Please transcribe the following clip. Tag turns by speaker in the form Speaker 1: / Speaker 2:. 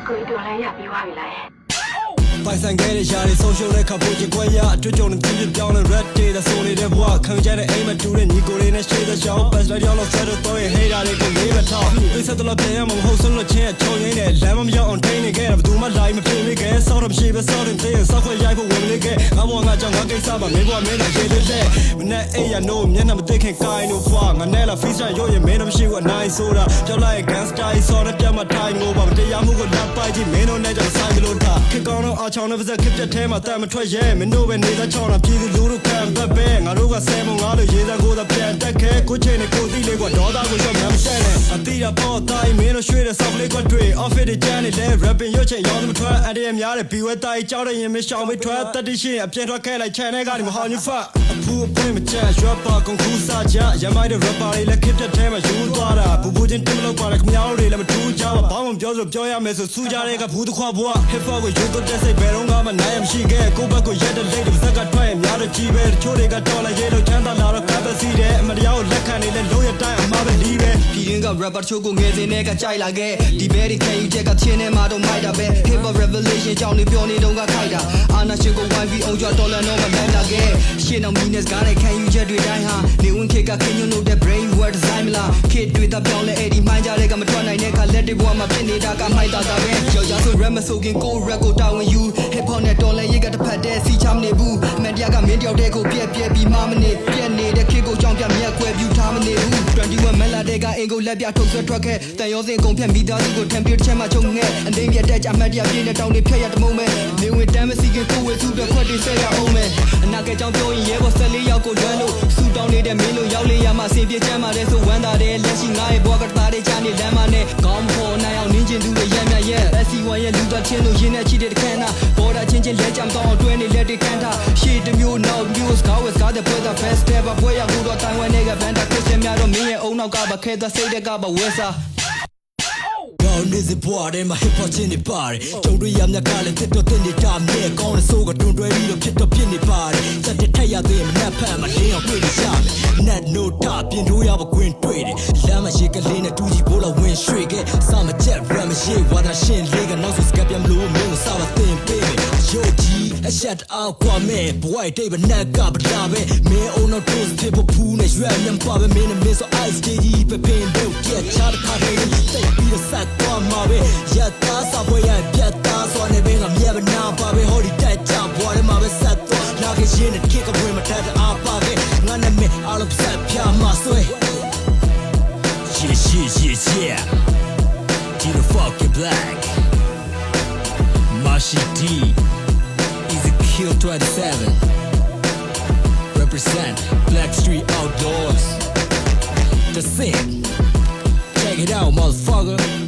Speaker 1: ကိုတို့လည်းရပြီးသွားပြီလား
Speaker 2: ပိုင်ဆိုင်ခဲ့တဲ့ຢာတွေဆုံးရှုံးတဲ့ခါဖို့ကြီးကွဲရအတွေ့အကြုံတွေပြည့်ပြောင်းတဲ့ red day တဲ့ဆိုနေတဲ့ဘဝခံကြတဲ့အိမ်မတူတဲ့ညီကိုလေးနဲ့ရှေ့သက်ရှောင်း best light ရောက်လို့ဆက်တော့ရဲ့ hater တွေကိုလေးပဲထောက်သိစက်တော့ပြန်ရမှာမဟုတ်ဆုံးလို့ချင်းချုံရင်းနဲ့လမ်းမမရောက်အောင်ထိနေခဲ့တာဘယ်သူမှလိုက်မပြေမိခဲ့စောက်တော့မရှိပဲစောက်တယ်တဲ့စောက်ခွဲရိုက်ဖို့ဝင်လေးခဲ့ငါဘဝငါကြောင့်ငါကိစ္စပါမင်းဘဝမင်းသာရေးလေးတဲ့မနဲ့အိယာ no မျက်နှာမသိခင်ကိုင်းလို့ဖွာငါနဲ့လာ face ရောရင်မင်းတော့မရှိဘူးအနိုင်ဆိုတာကြောက်လိုက် gangster ဆော်တဲ့ပြတ်မထိုင်ငိုပါမတရားမှုကိုလက်ပိုက်ကြည့်မင်းတို့နဲ့ကြောင့်ဆိုင်လို့တာခေကောင်းတော့အချောင်းနဲ့ပါစက်ခစ်တဲ့ထဲမှာတတ်မထွက်ရဲမင်းတို့ပဲနေတဲ့ချောင်းတာပြည်သူလူထုခံဘက်ပဲငါတို့ကဆဲမငါလို့ရေးစားကိုသာပြန်တက်ခဲကိုချိန်နဲ့ကိုသိလေးကဒေါသကိုရှော့မှမရှက်နဲ့အတိရပေါ်တိုင်းမင်းတို့ရွှေတဲ့ဆောက်လေးကတွေ့ office တွေကျန်းနေလဲ rapping ရွှေချိန်ရောင်းမထွက်အတရများတဲ့ဘီဝဲတိုင်းကြောက်တဲ့ရင်မရှောင်းမထွက်တတိရှိအပြင်းထွက်ခဲလိုက် channel ကနေမဟောင်းညဖအဖူးအပွင့်မချမ်းရွှပ်ပါကုန်ခူးစားကြရမိုက်တဲ့ rapper တွေလည်းခစ်တဲ့ထဲမှာယူသွားတာဘူဘူချင်းတင်လို့ပါလေခမောင်းတွေလည်းမထူးကြပါဘာမှမပြောဆိုပြောရမယ်ဆိုစူးကြတဲ့ကဘူးတစ်ခွဘွား hip hop ကိုယူတော့တဲ့စိတ်ဘယ်တော့မှနိုင်ရမရှိခဲ့ကိုဘက်ကိုရက်တဲ့လိတ်တွေစက်ကထွက်ရင်များတော့ကြီးပဲတချို့တွေကတော်လာရဲလို့ချမ်းသာလာတော့ကပ်ပစီတယ်အမတရားကိုလက်ခံနေလဲလို့ရတိုင်းအမှားပဲလီးပဲ
Speaker 3: ပြည်ရင်းက rapper ချို့ကိုငယ်စဉ်နဲ့ကကြိုက်လာခဲ့ဒီဘဲတွေခံယူချက်ကချင်းနဲ့မှတော့မိုက်တာပဲ hip hop revelation ကြောင့်နေပြောနေတော့ကခိုက်တာအာနာရှင်ကိုဝိုင်းပြီးအောင်ကြတော်လန်တော့မှနိုင်လာခဲ့ရှင်းအောင် minutes ကားနဲ့ခံယူချက်တွေတိုင်းဟာနေဝင်ခေတ်ကခင်းညွှန်းလို့တဲ့ brain word design မလားခေတ်တွေတပြောင်းလဲအဲ့ဒီမှိုင်းကြတဲ့ကမထွက်နိုင်တဲ့ခါလက်တွေဘဝမှာဖြစ်နေတာကမိုက်တာပဲယောက်ျားဆို rap မဆိုခင်ကို rap ကိုတာဝန်ယူ hip hop နဲ့တော်လန်ရေးကတစ်ဖက်တည်းစီချမနေဘူးမန်တရားကမင်းတယောက်တည်းကိုပြက်ပြီးမှမနေပြက်နေတဲ့ခေတ်ကိုကြောင်ပြမြက်ခွဲပြူထားမနေဘူး21မန်လာတဲ့ကအင်ကိုလက်ပြထုတ်ဆွဲထွက်ခဲ့တန်ရောစင်ကုန်ဖြတ်မိသားစုကိုထံပြတစ်ချက်မှချုပ်ငဲအသိပြတက်ကြမတ်တရားပြည့်နဲ့တောင်းနေဖြတ်ရတမုံမဲနေဝင်တမ်းမစီခင်ကိုဝေစုတဲ့ခွက်တွေဆက်ရအောင်မဲအနာကကြောင်ပြောရင်ရဲဘော်14ယောက်ကိုလွမ်းလို့စူတောင်းနေတဲ့မင်းတို့ရောက်လေရမှအစင်ပြချမ်းပါတယ်ဆိုဝမ်းသာတယ်လက်ရှိငါရဲ့ဘွားကတားတဲ့ချာနေလမ်းမနဲ့ကောင်းဖို့နိုင်အောင်နင်းကျင်သူတွေရမ်းမြရဲ့ SC1 ရဲ့လူသားချင်းတို့ရင်းနဲ့ချီတဲ့ခန်းနာပေါ်တာချင်းချင်းလက်ကြမ်းတော့အတွဲနေလက်တွေခန်းထားရှေ့တမျိုးနောက်မျိုးစကားဝဲစကားတဲ့ပွဲတာ fast step ပွဲရဖို့တော့တိုင်ဝမ်နဲ့ကဘန်တာခရစ်စတန်များတော့မင်းရဲ့အုံနောက်ကပါခဲတဲ့စိတ်တဲ့ကပါဝဲစား
Speaker 2: This is boy, them hip hop in the party. Don't do ya, me call it. Don't think it come here. Gone so good. Don't do it. Pick up in the party. Just the tire them. Not pay my day on pretty sharp. Not no top. You know ya, but green pretty. Lama shake a lane. Do you pull a wind shake it? Some jet ram shake. What a shin leg. And also scap your blue moon. Sour thin baby. Yo G, a shut out kwa me. Boy, David neck up love it. Me own no tools. People pool. You have them power. Me and miss ice. Steady. Pain. Don't get shot. Take me the sack. Mabe yatta sabwe ya yatta so ne be ga mye ba na ba be hori tat cha bwa de ma be sat to na ke shin ne kick up with my tat a pa be nga ne me all of sat phya ma swe yeah D the fucking black Mashi D Easy Kill 27 represent Black Street Outdoors the thing check it out motherfucker